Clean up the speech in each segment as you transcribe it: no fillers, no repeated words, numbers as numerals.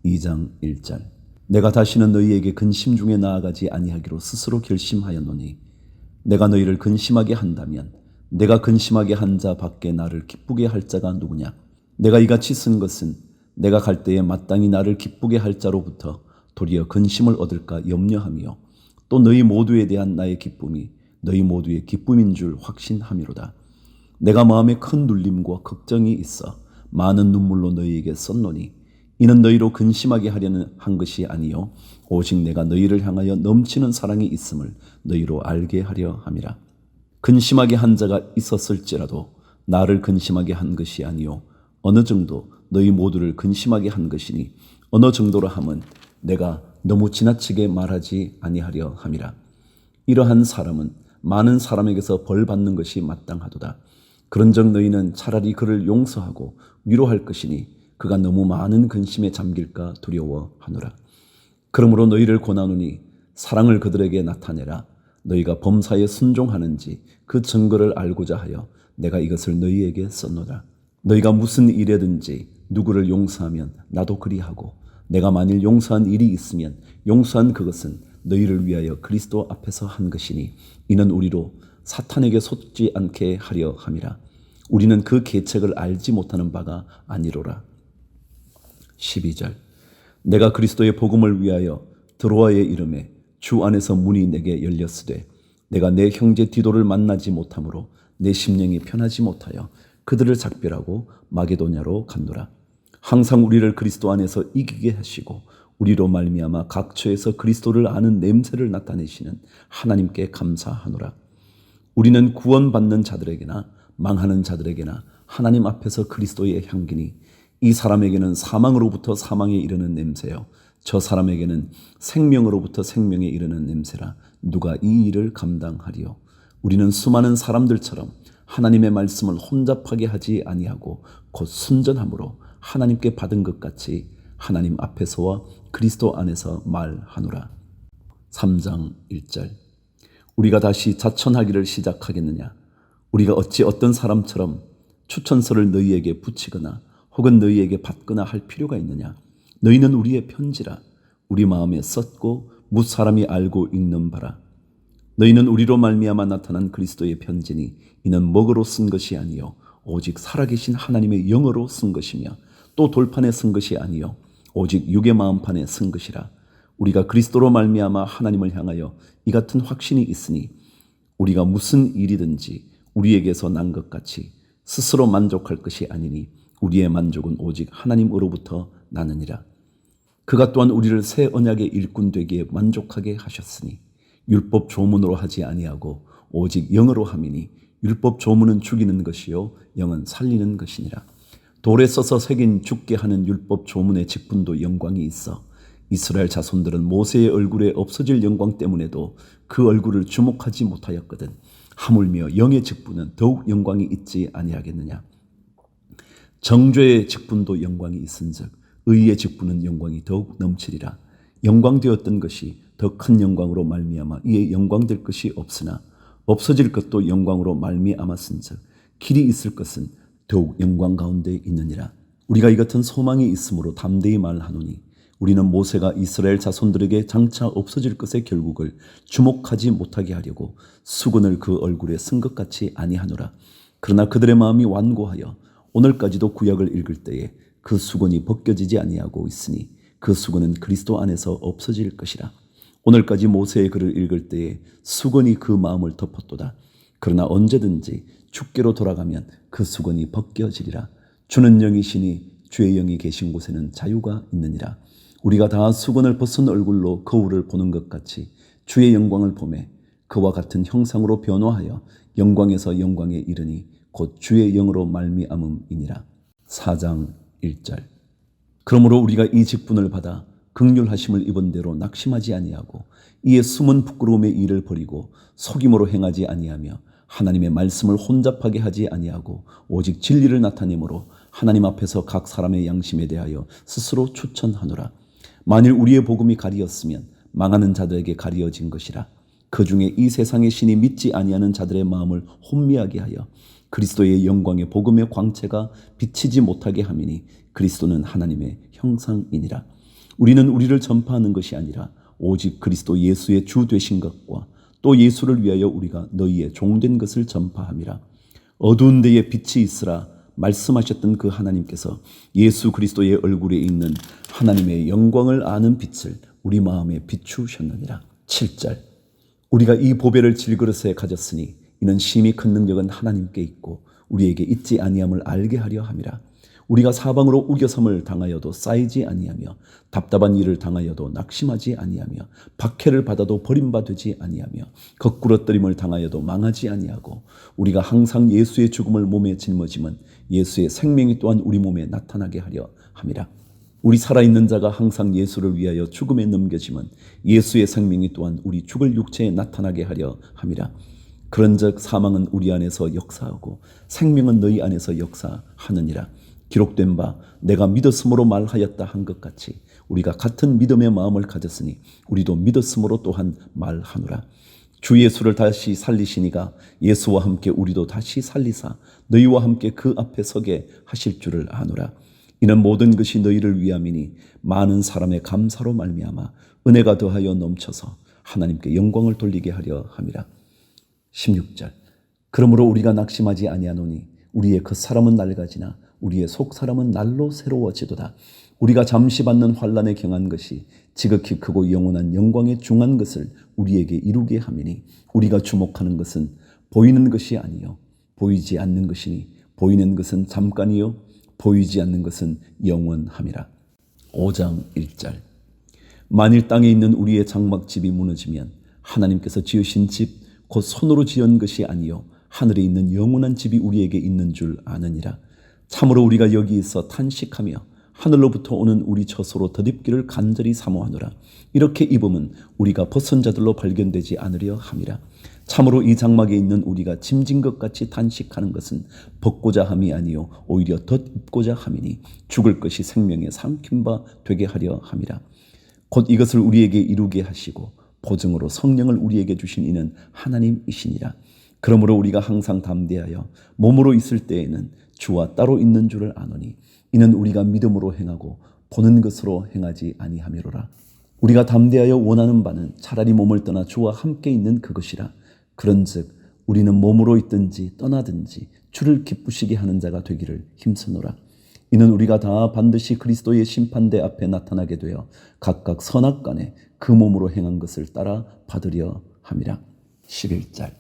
2장 1절. 내가 다시는 너희에게 근심 중에 나아가지 아니하기로 스스로 결심하였노니 내가 너희를 근심하게 한다면 내가 근심하게 한 자 밖에 나를 기쁘게 할 자가 누구냐. 내가 이같이 쓴 것은 내가 갈 때에 마땅히 나를 기쁘게 할 자로부터 도리어 근심을 얻을까 염려하며 또 너희 모두에 대한 나의 기쁨이 너희 모두의 기쁨인 줄 확신함이로다. 내가 마음에 큰 눌림과 걱정이 있어 많은 눈물로 너희에게 썼노니 이는 너희로 근심하게 하려는 한 것이 아니요 오직 내가 너희를 향하여 넘치는 사랑이 있음을 너희로 알게 하려 함이라. 근심하게 한 자가 있었을지라도 나를 근심하게 한 것이 아니요 어느 정도 너희 모두를 근심하게 한 것이니 어느 정도로 함은 내가 너무 지나치게 말하지 아니하려 함이라. 이러한 사람은 많은 사람에게서 벌 받는 것이 마땅하도다. 그런즉 너희는 차라리 그를 용서하고 위로할 것이니 그가 너무 많은 근심에 잠길까 두려워하노라. 그러므로 너희를 권하노니 사랑을 그들에게 나타내라. 너희가 범사에 순종하는지 그 증거를 알고자 하여 내가 이것을 너희에게 썼노라. 너희가 무슨 일에든지 누구를 용서하면 나도 그리하고 내가 만일 용서한 일이 있으면 용서한 그것은 너희를 위하여 그리스도 앞에서 한 것이니 이는 우리로 사탄에게 속지 않게 하려 함이라. 우리는 그 계책을 알지 못하는 바가 아니로라. 12절. 내가 그리스도의 복음을 위하여 드로아에 이르매 주 안에서 문이 내게 열렸으되 내가 내 형제 디도를 만나지 못하므로 내 심령이 편하지 못하여 그들을 작별하고 마게도냐로 갔노라. 항상 우리를 그리스도 안에서 이기게 하시고 우리로 말미암아 각처에서 그리스도를 아는 냄새를 나타내시는 하나님께 감사하노라. 우리는 구원받는 자들에게나 망하는 자들에게나 하나님 앞에서 그리스도의 향기니 이 사람에게는 사망으로부터 사망에 이르는 냄새요 저 사람에게는 생명으로부터 생명에 이르는 냄새라. 누가 이 일을 감당하리요. 우리는 수많은 사람들처럼 하나님의 말씀을 혼잡하게 하지 아니하고 곧 순전함으로 하나님께 받은 것 같이 하나님 앞에서와 그리스도 안에서 말하노라. 3장 1절. 우리가 다시 자천하기를 시작하겠느냐. 우리가 어찌 어떤 사람처럼 추천서를 너희에게 붙이거나 혹은 너희에게 받거나 할 필요가 있느냐. 너희는 우리의 편지라. 우리 마음에 썼고 무사람이 알고 읽는 바라. 너희는 우리로 말미암아 나타난 그리스도의 편지니 이는 먹으로 쓴 것이 아니요 오직 살아계신 하나님의 영으로 쓴 것이며 또 돌판에 쓴 것이 아니요 오직 육의 마음판에 쓴 것이라. 우리가 그리스도로 말미암아 하나님을 향하여 이 같은 확신이 있으니 우리가 무슨 일이든지 우리에게서 난 것 같이 스스로 만족할 것이 아니니 우리의 만족은 오직 하나님으로부터 나느니라. 그가 또한 우리를 새 언약의 일꾼 되기에 만족하게 하셨으니 율법 조문으로 하지 아니하고 오직 영으로 함이니 율법 조문은 죽이는 것이요 영은 살리는 것이니라. 돌에 써서 새긴 죽게 하는 율법 조문의 직분도 영광이 있어 이스라엘 자손들은 모세의 얼굴에 없어질 영광 때문에도 그 얼굴을 주목하지 못하였거든. 하물며 영의 직분은 더욱 영광이 있지 아니하겠느냐. 정죄의 직분도 영광이 있은즉 의의 직분은 영광이 더욱 넘치리라. 영광되었던 것이 더 큰 영광으로 말미암아 이에 영광될 것이 없으나 없어질 것도 영광으로 말미암았은즉 길이 있을 것은 더욱 영광 가운데 있느니라. 우리가 이 같은 소망이 있으므로 담대히 말하노니 우리는 모세가 이스라엘 자손들에게 장차 없어질 것의 결국을 주목하지 못하게 하려고 수건을 그 얼굴에 쓴 것 같이 아니하노라. 그러나 그들의 마음이 완고하여 오늘까지도 구약을 읽을 때에 그 수건이 벗겨지지 아니하고 있으니 그 수건은 그리스도 안에서 없어질 것이라. 오늘까지 모세의 글을 읽을 때에 수건이 그 마음을 덮었도다. 그러나 언제든지 주께로 돌아가면 그 수건이 벗겨지리라. 주는 영이시니 주의 영이 계신 곳에는 자유가 있느니라. 우리가 다 수건을 벗은 얼굴로 거울을 보는 것 같이 주의 영광을 보매 그와 같은 형상으로 변화하여 영광에서 영광에 이르니 곧 주의 영으로 말미암음이니라. 4장 1절. 그러므로 우리가 이 직분을 받아 긍휼하심을 입은 대로 낙심하지 아니하고 이에 숨은 부끄러움의 일을 버리고 속임으로 행하지 아니하며 하나님의 말씀을 혼잡하게 하지 아니하고 오직 진리를 나타내므로 하나님 앞에서 각 사람의 양심에 대하여 스스로 추천하노라. 만일 우리의 복음이 가리었으면 망하는 자들에게 가리어진 것이라. 그 중에 이 세상의 신이 믿지 아니하는 자들의 마음을 혼미하게 하여 그리스도의 영광의 복음의 광채가 비치지 못하게 함이니 그리스도는 하나님의 형상이니라. 우리는 우리를 전파하는 것이 아니라 오직 그리스도 예수의 주 되신 것과 또 예수를 위하여 우리가 너희의 종된 것을 전파함이라. 어두운 데에 빛이 있으라 말씀하셨던 그 하나님께서 예수 그리스도의 얼굴에 있는 하나님의 영광을 아는 빛을 우리 마음에 비추셨느니라. 7절. 우리가 이 보배를 질그릇에 가졌으니 이는 심히 큰 능력은 하나님께 있고 우리에게 있지 아니함을 알게 하려 함이라. 우리가 사방으로 우겨섬을 당하여도 쌓이지 아니하며 답답한 일을 당하여도 낙심하지 아니하며 박해를 받아도 버림받지 아니하며 거꾸러뜨림을 당하여도 망하지 아니하고 우리가 항상 예수의 죽음을 몸에 짊어짐은 예수의 생명이 또한 우리 몸에 나타나게 하려 함이라. 우리 살아있는 자가 항상 예수를 위하여 죽음에 넘겨짐은 예수의 생명이 또한 우리 죽을 육체에 나타나게 하려 함이라. 그런즉 사망은 우리 안에서 역사하고 생명은 너희 안에서 역사하느니라. 기록된 바 내가 믿었으므로 말하였다 한 것 같이 우리가 같은 믿음의 마음을 가졌으니 우리도 믿었으므로 또한 말하노라. 주 예수를 다시 살리시니가 예수와 함께 우리도 다시 살리사 너희와 함께 그 앞에 서게 하실 줄을 아노라. 이는 모든 것이 너희를 위함이니 많은 사람의 감사로 말미암아 은혜가 더하여 넘쳐서 하나님께 영광을 돌리게 하려 함이라. 16절. 그러므로 우리가 낙심하지 아니하노니 우리의 겉사람은 낡아지나 우리의 속사람은 날로 새로워지도다. 우리가 잠시 받는 환난에 경한 것이 지극히 크고 영원한 영광에 중한 것을 우리에게 이루게 함이니 우리가 주목하는 것은 보이는 것이 아니요 보이지 않는 것이니 보이는 것은 잠깐이요 보이지 않는 것은 영원함이라. 5장 1절. 만일 땅에 있는 우리의 장막집이 무너지면 하나님께서 지으신 집 곧 손으로 지은 것이 아니요 하늘에 있는 영원한 집이 우리에게 있는 줄 아느니라. 참으로 우리가 여기 있어 탄식하며 하늘로부터 오는 우리 젖소로 덧입기를 간절히 사모하노라. 이렇게 입으면 우리가 벗은 자들로 발견되지 않으려 함이라. 참으로 이 장막에 있는 우리가 짐진 것 같이 탄식하는 것은 벗고자 함이 아니요 오히려 덧입고자 함이니 죽을 것이 생명의 삼킨 바 되게 하려 함이라. 곧 이것을 우리에게 이루게 하시고 보증으로 성령을 우리에게 주신 이는 하나님이시니라. 그러므로 우리가 항상 담대하여 몸으로 있을 때에는 주와 따로 있는 줄을 아노니 이는 우리가 믿음으로 행하고 보는 것으로 행하지 아니함이로라. 우리가 담대하여 원하는 바는 차라리 몸을 떠나 주와 함께 있는 그것이라. 그런즉 우리는 몸으로 있든지 떠나든지 주를 기쁘시게 하는 자가 되기를 힘쓰노라. 이는 우리가 다 반드시 그리스도의 심판대 앞에 나타나게 되어 각각 선악간에 그 몸으로 행한 것을 따라 받으려 함이라. 11절.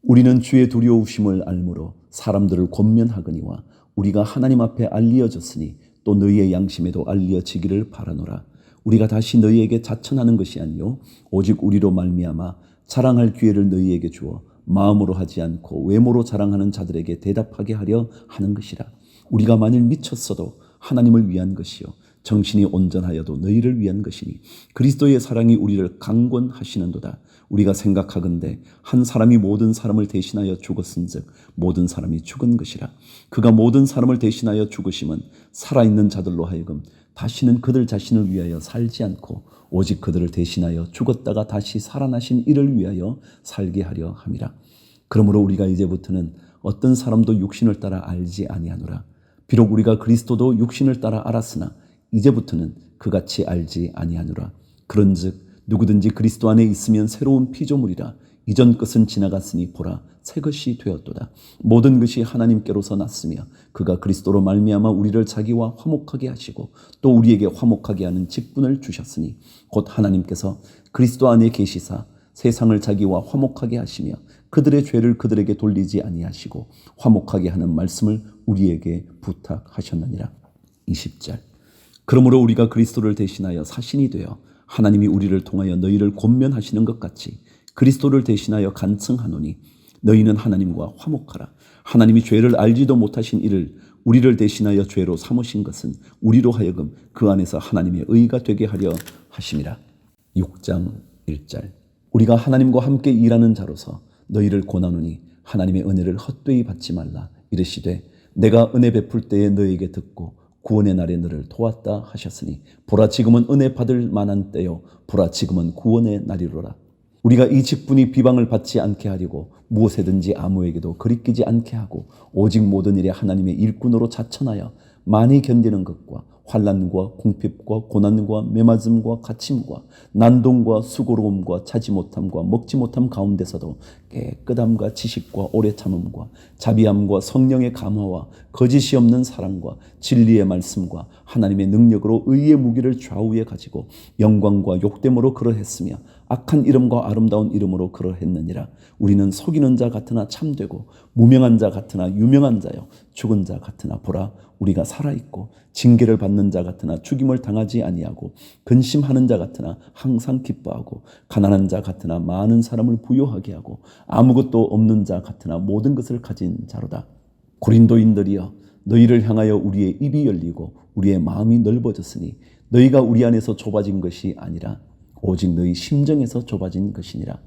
우리는 주의 두려우심을 알므로 사람들을 권면하거니와 우리가 하나님 앞에 알리어졌으니 또 너희의 양심에도 알리어지기를 바라노라. 우리가 다시 너희에게 자천하는 것이 아니요 오직 우리로 말미암아 자랑할 기회를 너희에게 주어 마음으로 하지 않고 외모로 자랑하는 자들에게 대답하게 하려 하는 것이라. 우리가 만일 미쳤어도 하나님을 위한 것이요 정신이 온전하여도 너희를 위한 것이니 그리스도의 사랑이 우리를 강권하시는도다. 우리가 생각하건대 한 사람이 모든 사람을 대신하여 죽었은즉 모든 사람이 죽은 것이라. 그가 모든 사람을 대신하여 죽으심은 살아있는 자들로 하여금 다시는 그들 자신을 위하여 살지 않고 오직 그들을 대신하여 죽었다가 다시 살아나신 이를 위하여 살게 하려 함이라. 그러므로 우리가 이제부터는 어떤 사람도 육신을 따라 알지 아니하노라. 비록 우리가 그리스도도 육신을 따라 알았으나 이제부터는 그같이 알지 아니하노라. 그런즉 누구든지 그리스도 안에 있으면 새로운 피조물이라. 이전 것은 지나갔으니 보라 새 것이 되었도다. 모든 것이 하나님께로서 났으며 그가 그리스도로 말미암아 우리를 자기와 화목하게 하시고 또 우리에게 화목하게 하는 직분을 주셨으니 곧 하나님께서 그리스도 안에 계시사 세상을 자기와 화목하게 하시며 그들의 죄를 그들에게 돌리지 아니하시고 화목하게 하는 말씀을 우리에게 부탁하셨느니라. 20절. 그러므로 우리가 그리스도를 대신하여 사신이 되어 하나님이 우리를 통하여 너희를 권면하시는 것 같이 그리스도를 대신하여 간청하노니 너희는 하나님과 화목하라. 하나님이 죄를 알지도 못하신 이를 우리를 대신하여 죄로 삼으신 것은 우리로 하여금 그 안에서 하나님의 의가 되게 하려 하심이라. 6장 1절. 우리가 하나님과 함께 일하는 자로서 너희를 권하노니 하나님의 은혜를 헛되이 받지 말라. 이르시되 내가 은혜 베풀 때에 너희에게 듣고 구원의 날에 너를 도왔다 하셨으니 보라 지금은 은혜 받을 만한 때요 보라 지금은 구원의 날이로라. 우리가 이 직분이 비방을 받지 않게 하려고 무엇에든지 아무에게도 거리끼지 않게 하고 오직 모든 일에 하나님의 일꾼으로 자천하여 많이 견디는 것과 환난과 궁핍과 고난과 매맞음과 갇힘과 난동과 수고로움과 차지 못함과 먹지 못함 가운데서도 깨끗함과 지식과 오래 참음과 자비함과 성령의 감화와 거짓이 없는 사랑과 진리의 말씀과 하나님의 능력으로 의의 무기를 좌우에 가지고 영광과 욕됨으로 그러했으며 악한 이름과 아름다운 이름으로 그러했느니라. 우리는 속이는 자 같으나 참되고 무명한 자 같으나 유명한 자요 죽은 자 같으나 보라 우리가 살아있고 징계를 받는 자 같으나 죽임을 당하지 아니하고 근심하는 자 같으나 항상 기뻐하고 가난한 자 같으나 많은 사람을 부요하게 하고 아무것도 없는 자 같으나 모든 것을 가진 자로다. 고린도인들이여 너희를 향하여 우리의 입이 열리고 우리의 마음이 넓어졌으니 너희가 우리 안에서 좁아진 것이 아니라 오직 너희 심정에서 좁아진 것이니라.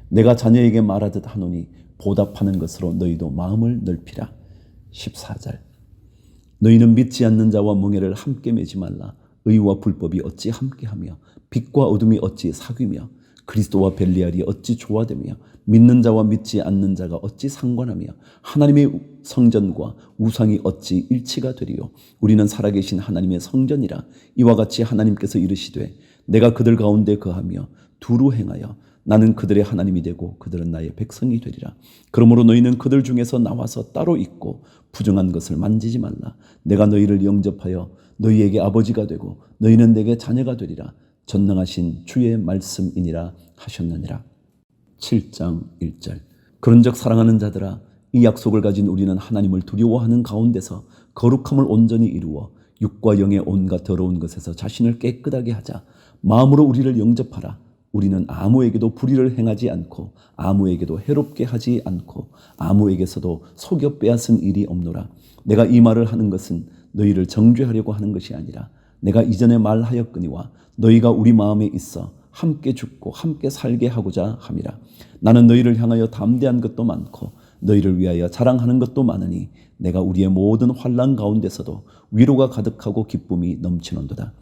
내가 자녀에게 말하듯 하노니 보답하는 것으로 너희도 마음을 넓히라. 14절 너희는 믿지 않는 자와 멍에를 함께 매지 말라. 의와 불법이 어찌 함께하며 빛과 어둠이 어찌 사귀며 그리스도와 벨리알이 어찌 조화되며 믿는 자와 믿지 않는 자가 어찌 상관하며 하나님의 성전과 우상이 어찌 일치가 되리요. 우리는 살아계신 하나님의 성전이라. 이와 같이 하나님께서 이르시되 내가 그들 가운데 거하며 두루 행하여 나는 그들의 하나님이 되고 그들은 나의 백성이 되리라. 그러므로 너희는 그들 중에서 나와서 따로 있고 부정한 것을 만지지 말라. 내가 너희를 영접하여 너희에게 아버지가 되고 너희는 내게 자녀가 되리라. 전능하신 주의 말씀이니라 하셨느니라. 7장 1절 그런즉 사랑하는 자들아 이 약속을 가진 우리는 하나님을 두려워하는 가운데서 거룩함을 온전히 이루어 육과 영의 온갖 더러운 것에서 자신을 깨끗하게 하자. 마음으로 우리를 영접하라. 우리는 아무에게도 불의를 행하지 않고 아무에게도 해롭게 하지 않고 아무에게서도 속여 빼앗은 일이 없노라. 내가 이 말을 하는 것은 너희를 정죄하려고 하는 것이 아니라 내가 이전에 말하였거니와 너희가 우리 마음에 있어 함께 죽고 함께 살게 하고자 함이라. 나는 너희를 향하여 담대한 것도 많고 너희를 위하여 자랑하는 것도 많으니 내가 우리의 모든 환난 가운데서도 위로가 가득하고 기쁨이 넘치는도다.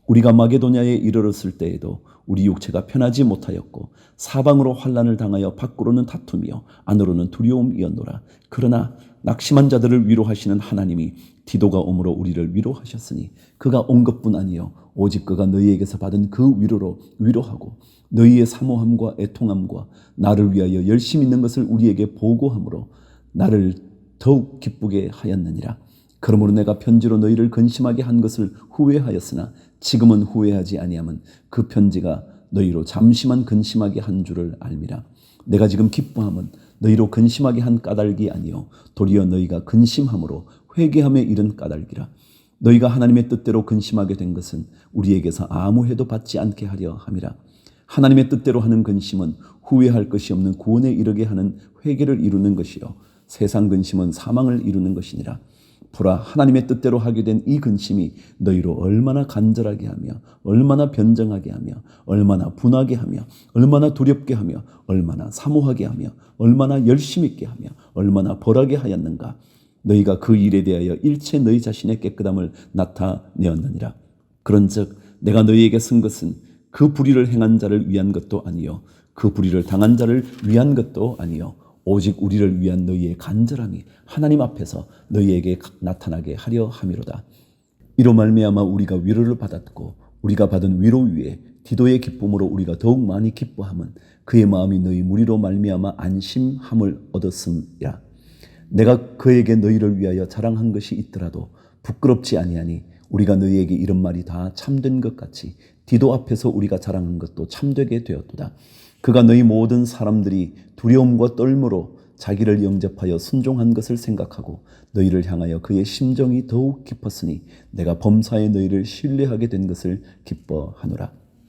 우리가 마게도냐에 이르렀을 때에도 우리 육체가 편하지 못하였고 사방으로 환난을 당하여 밖으로는 다툼이요 안으로는 두려움이었노라. 그러나 낙심한 자들을 위로하시는 하나님이 디도가 오므로 우리를 위로하셨으니 그가 온 것뿐 아니요 오직 그가 너희에게서 받은 그 위로로 위로하고 너희의 사모함과 애통함과 나를 위하여 열심 있는 것을 우리에게 보고함으로 나를 더욱 기쁘게 하였느니라. 그러므로 내가 편지로 너희를 근심하게 한 것을 후회하였으나 지금은 후회하지 아니함은 그 편지가 너희로 잠시만 근심하게 한 줄을 알미라. 내가 지금 기뻐함은 너희로 근심하게 한 까닭이 아니요 도리어 너희가 근심함으로 회개함에 이른 까닭이라. 너희가 하나님의 뜻대로 근심하게 된 것은 우리에게서 아무 해도 받지 않게 하려 함이라. 하나님의 뜻대로 하는 근심은 후회할 것이 없는 구원에 이르게 하는 회개를 이루는 것이요 세상 근심은 사망을 이루는 것이니라. 보라 하나님의 뜻대로 하게 된 이 근심이 너희로 얼마나 간절하게 하며 얼마나 변정하게 하며 얼마나 분하게 하며 얼마나 두렵게 하며 얼마나 사모하게 하며 얼마나 열심 있게 하며 얼마나 벌하게 하였는가. 너희가 그 일에 대하여 일체 너희 자신의 깨끗함을 나타내었느니라. 그런즉 내가 너희에게 쓴 것은 그 불의를 행한 자를 위한 것도 아니요 그 불의를 당한 자를 위한 것도 아니요 오직 우리를 위한 너희의 간절함이 하나님 앞에서 너희에게 나타나게 하려 함이로다. 이로 말미암아 우리가 위로를 받았고 우리가 받은 위로 위에 디도의 기쁨으로 우리가 더욱 많이 기뻐함은 그의 마음이 너희 무리로 말미암아 안심함을 얻었음이라. 내가 그에게 너희를 위하여 자랑한 것이 있더라도 부끄럽지 아니하니 우리가 너희에게 이런 말이 다 참된 것 같이 디도 앞에서 우리가 자랑한 것도 참되게 되었도다. 그가 너희 모든 사람들이 두려움과 떨므로 자기를 영접하여 순종한 것을 생각하고 너희를 향하여 그의 심정이 더욱 깊었으니 내가 범사에 너희를 신뢰하게 된 것을 기뻐하노라.